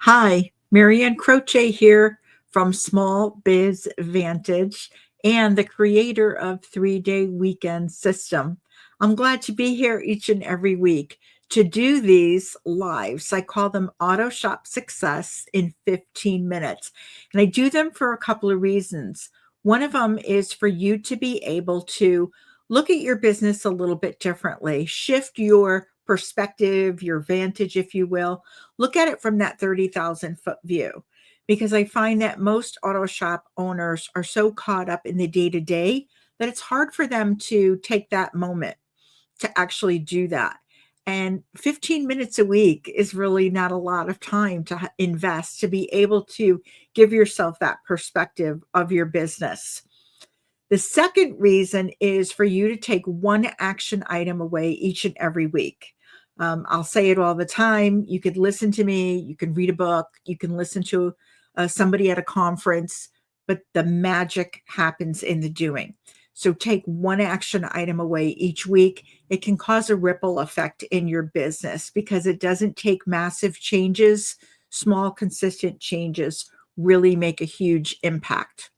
Hi, Marianne Croce here from Small Biz Vantage and the creator of 3 Day Weekend System. I'm glad to be here each and every week to do these lives. I call them Auto Shop Success in 15 minutes. And I do them for a couple of reasons. One of them is for you to be able to look at your business a little bit differently, shift your perspective, your vantage, if you will. Look at it from that 30,000-foot view, because I find that most auto shop owners are so caught up in the day to day that it's hard for them to take that moment to actually do that. And 15 minutes a week is really not a lot of time to invest to be able to give yourself that perspective of your business. The second reason is for you to take one action item away each and every week. I'll say it all the time. You could listen to me, you can read a book, you can listen to somebody at a conference, but the magic happens in the doing. So take one action item away each week. It can cause a ripple effect in your business because it doesn't take massive changes. Small, consistent changes really make a huge impact.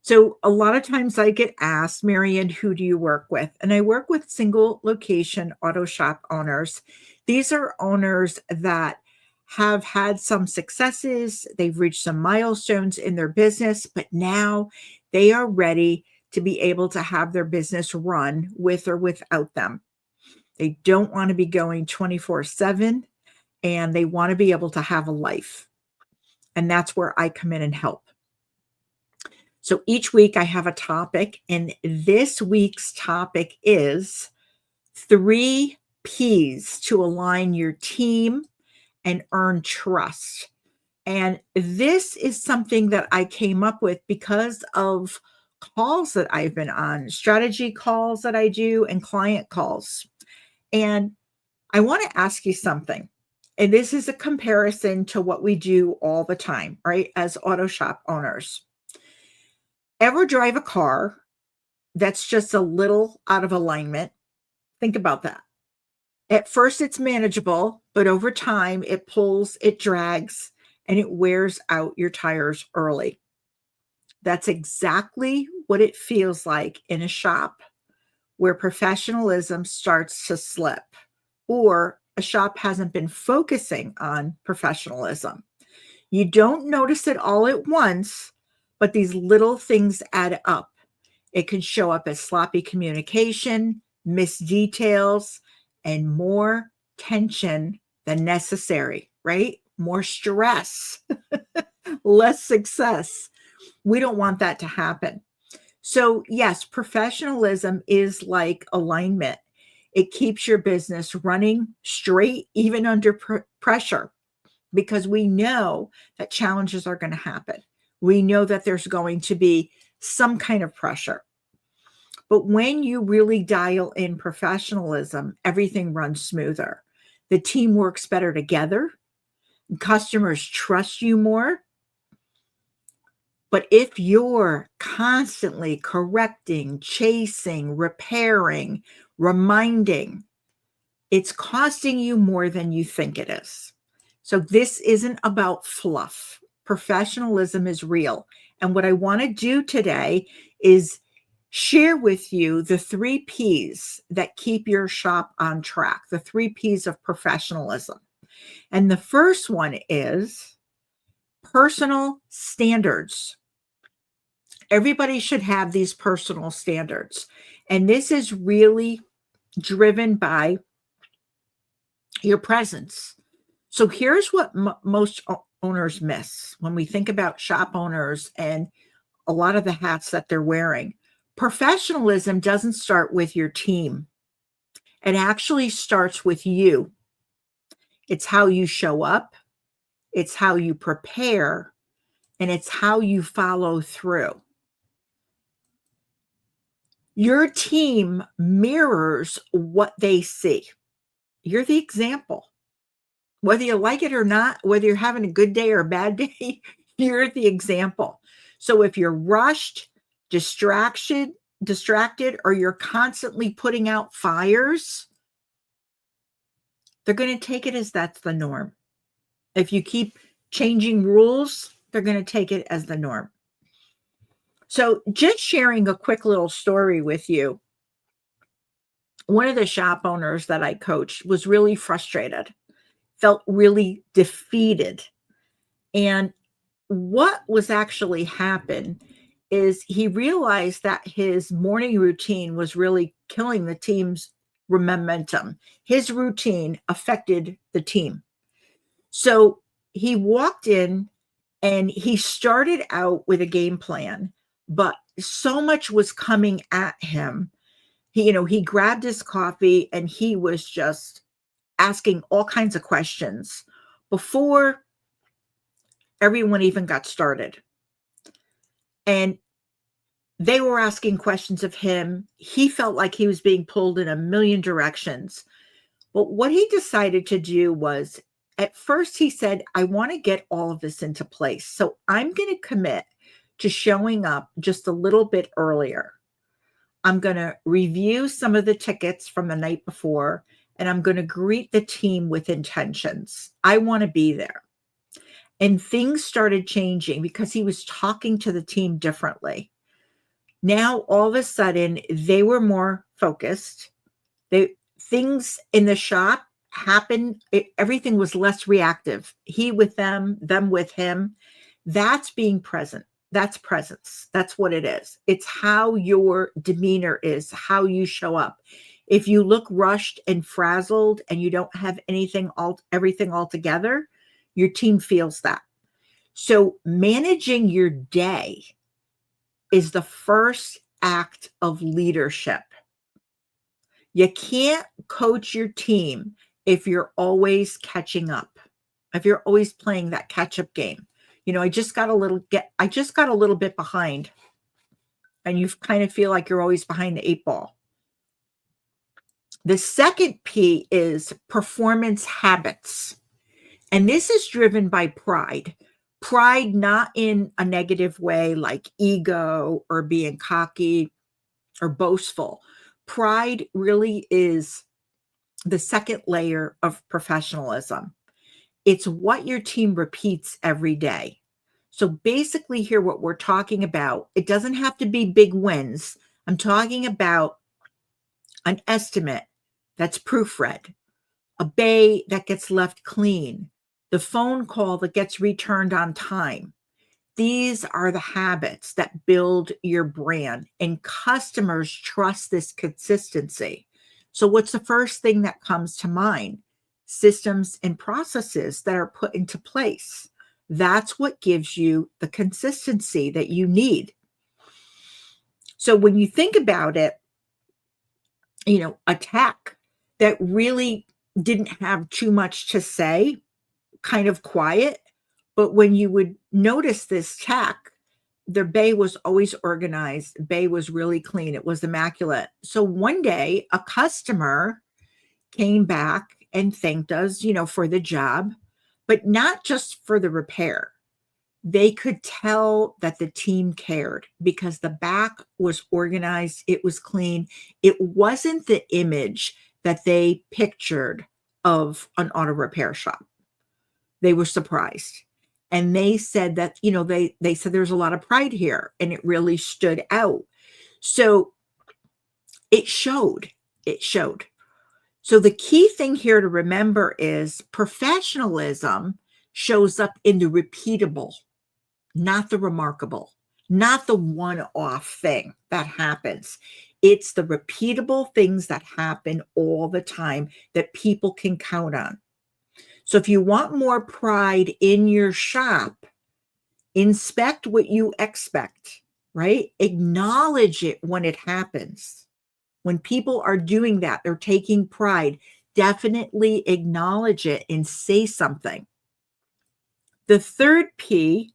So a lot of times I get asked, Marianne, who do you work with? And I work with single location auto shop owners. These are owners that have had some successes, they've reached some milestones in their business, but now they are ready to be able to have their business run with or without them. They don't want to be going 24/7 and they want to be able to have a life. And that's where I come in and help. So each week I have a topic, and this week's topic is 3 P's to align your team and earn trust. And this is something that I came up with because of calls that I've been on, strategy calls that I do, and client calls. And I want to ask you something. And this is a comparison to what we do all the time, right? As auto shop owners. Ever drive a car that's just a little out of alignment? Think about that. At first, it's manageable, but over time, it pulls, it drags, and it wears out your tires early. That's exactly what it feels like in a shop where professionalism starts to slip, or a shop hasn't been focusing on professionalism. You don't notice it all at once, but these little things add up. It can show up as sloppy communication, missed details, and more tension than necessary, right? More stress, less success. We don't want that to happen. So, yes, professionalism is like alignment. It keeps your business running straight, even under pressure, because we know that challenges are going to happen. We know that there's going to be some kind of pressure. But when you really dial in professionalism, everything runs smoother. The team works better together. Customers trust you more. But if you're constantly correcting, chasing, repairing, reminding, it's costing you more than you think it is. So this isn't about fluff. Professionalism is real. And what I want to do today is share with you the 3 P's that keep your shop on track, the 3 P's of professionalism. And the first one is personal standards. Everybody should have these personal standards. And this is really driven by your presence. So here's what most owners miss when we think about shop owners and a lot of the hats that they're wearing. Professionalism doesn't start with your team. It actually starts with you. It's how you show up, it's how you prepare, and it's how you follow through. Your team mirrors what they see. You're the example. Whether you like it or not, whether you're having a good day or a bad day, you're the example. So if you're rushed, distracted, or you're constantly putting out fires, they're going to take it as that's the norm. If you keep changing rules, they're going to take it as the norm. So, just sharing a quick little story with you. One of the shop owners that I coached was really frustrated, felt really defeated. And what was actually happened is he realized that his morning routine was really killing the team's momentum. His routine affected the team. So he walked in and he started out with a game plan, but so much was coming at him. He grabbed his coffee and he was just asking all kinds of questions before everyone even got started. And they were asking questions of him. He felt like he was being pulled in a million directions. But what he decided to do was, at first he said, I want to get all of this into place. So I'm going to commit to showing up just a little bit earlier. I'm going to review some of the tickets from the night before, and I'm going to greet the team with intentions. I want to be there. And things started changing because he was talking to the team differently. Now, all of a sudden, they were more focused. Things in the shop happened. Everything was less reactive. He with them with him. That's being present. That's presence. That's what it is. It's how your demeanor is, how you show up. If you look rushed and frazzled and you don't have everything all together, your team feels that. So managing your day is the first act of leadership. You can't coach your team if you're always catching up, if you're always playing that catch-up game. I just got a little bit behind, and you kind of feel like you're always behind the 8 ball. The second P is performance habits. And this is driven by pride. Pride, not in a negative way like ego or being cocky or boastful. Pride really is the second layer of professionalism. It's what your team repeats every day. So basically here, what we're talking about, it doesn't have to be big wins. I'm talking about an estimate that's proofread, a bay that gets left clean, the phone call that gets returned on time. These are the habits that build your brand, and customers trust this consistency. So what's the first thing that comes to mind? Systems and processes that are put into place. That's what gives you the consistency that you need. So when you think about it, a tech that really didn't have too much to say, kind of quiet, but when you would notice this tech, their bay was always organized. Bay was really clean. It was immaculate. So one day a customer came back and thanked us, for the job, but not just for the repair. They could tell that the team cared because the back was organized. It was clean. It wasn't the image that they pictured of an auto repair shop. They were surprised. And they said that, they said there's a lot of pride here, and it really stood out. So it showed. So the key thing here to remember is professionalism shows up in the repeatable, not the remarkable, not the one-off thing that happens. It's the repeatable things that happen all the time that people can count on. So if you want more pride in your shop, inspect what you expect, right? Acknowledge it when it happens. When people are doing that, they're taking pride, definitely acknowledge it and say something. The third P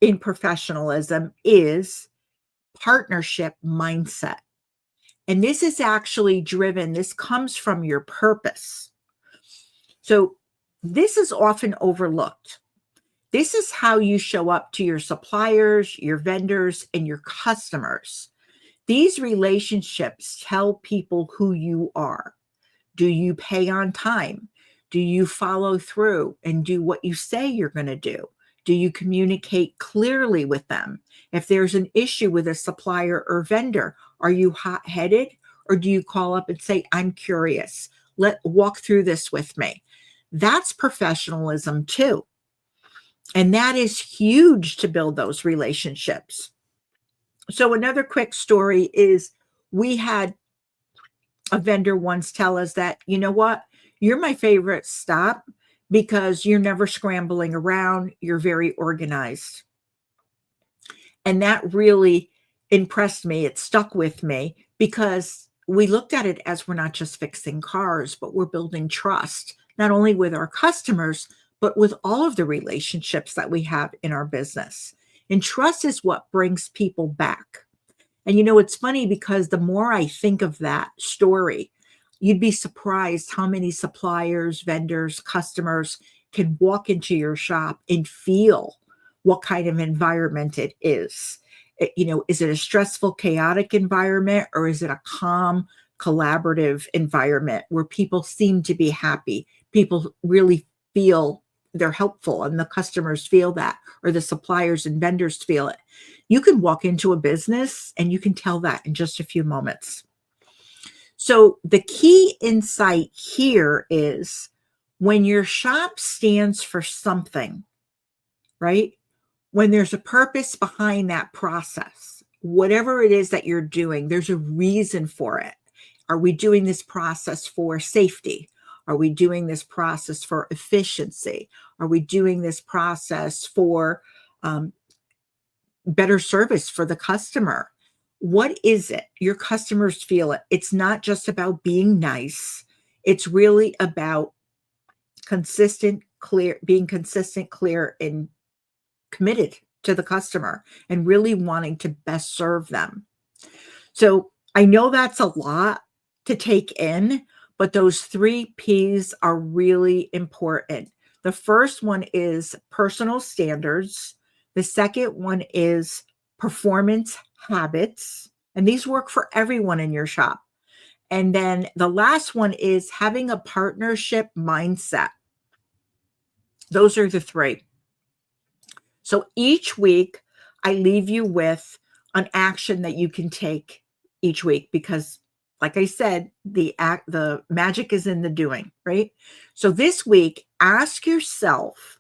in professionalism is partnership mindset. And this is actually driven, this comes from your purpose. So this is often overlooked. This is how you show up to your suppliers, your vendors, and your customers. These relationships tell people who you are. Do you pay on time? Do you follow through and do what you say you're going to do? Do you communicate clearly with them? If there's an issue with a supplier or vendor, are you hot-headed, or do you call up and say, I'm curious, walk through this with me? That's professionalism too. And that is huge to build those relationships. So another quick story is we had a vendor once tell us that, you know what, you're my favorite stop because you're never scrambling around. You're very organized. And that really impressed me. It stuck with me because we looked at it as we're not just fixing cars, but we're building trust, not only with our customers, but with all of the relationships that we have in our business. And trust is what brings people back. And you know, it's funny because the more I think of that story, you'd be surprised how many suppliers, vendors, customers can walk into your shop and feel what kind of environment it is. You know, is it a stressful, chaotic environment, or is it a calm, collaborative environment where people seem to be happy? People really feel they're helpful, and the customers feel that, or the suppliers and vendors feel it. You can walk into a business and you can tell that in just a few moments. So the key insight here is when your shop stands for something, right? When there's a purpose behind that process, whatever it is that you're doing, there's a reason for it. Are we doing this process for safety? Are we doing this process for efficiency? Are we doing this process for better service for the customer? What is it? Your customers feel it. It's not just about being nice. It's really about consistent, clear, being consistent, clear, and committed to the customer and really wanting to best serve them. So I know that's a lot to take in, but those 3 P's are really important. The first one is personal standards. The second one is performance habits. And these work for everyone in your shop. And then the last one is having a partnership mindset. Those are the 3. So each week, I leave you with an action that you can take each week because, like I said, the magic is in the doing, right? So this week, ask yourself,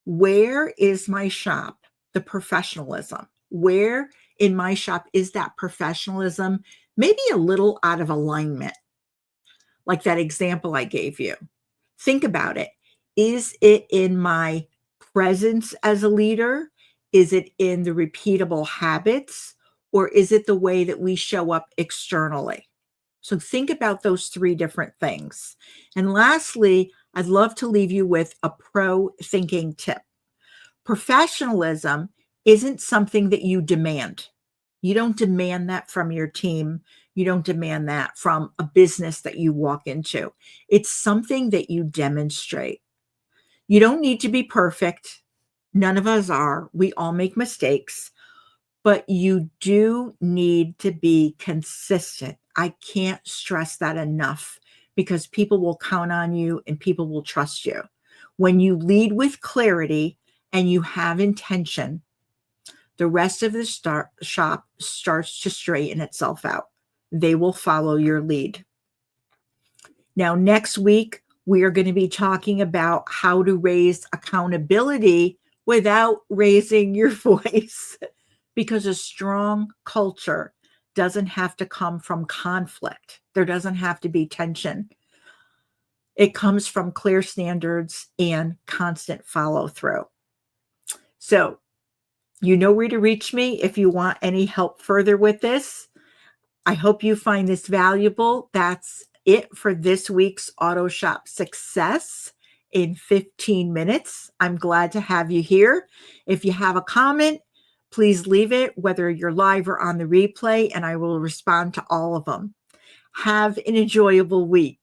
where is my shop, the professionalism? Where in my shop is that professionalism maybe a little out of alignment? Like that example I gave you. Think about it. Is it in my presence as a leader? Is it in the repeatable habits? Or is it the way that we show up externally? So think about those 3 different things. And lastly, I'd love to leave you with a pro thinking tip. Professionalism isn't something that you demand. You don't demand that from your team. You don't demand that from a business that you walk into. It's something that you demonstrate. You don't need to be perfect. None of us are. We all make mistakes, but you do need to be consistent. I can't stress that enough because people will count on you and people will trust you. When you lead with clarity and you have intention, the rest of the shop starts to straighten itself out. They will follow your lead. Now, next week, we are going to be talking about how to raise accountability without raising your voice, because a strong culture doesn't have to come from conflict. There doesn't have to be tension. It comes from clear standards and constant follow through. So, you know where to reach me if you want any help further with this. I hope you find this valuable. That's it for this week's Auto Shop Success in 15 minutes. I'm glad to have you here. If you have a comment, please leave it, whether you're live or on the replay, and I will respond to all of them. Have an enjoyable week.